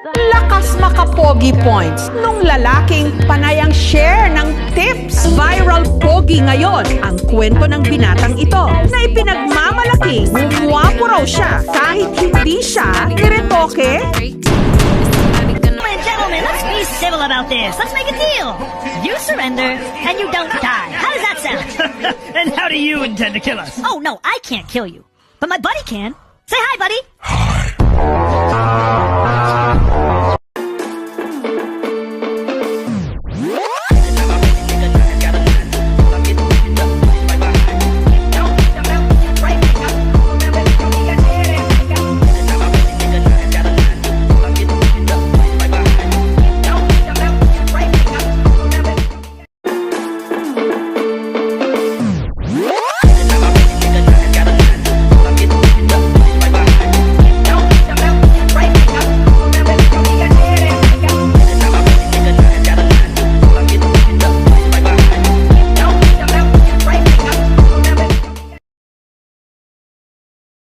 Lakas makapogi points nung lalaking panayang share ng tips. Viral pogi ngayon ang kwento ng binatang ito na ipinagmamalaki. Guwapo raw siya kahit hindi siya niretoke. Gentlemen, let's be civil about this. Let's make a deal. You surrender, and you don't die. How does that sound? And how do you intend to kill us? Oh, no, I can't kill you. But my buddy can. Say hi, buddy.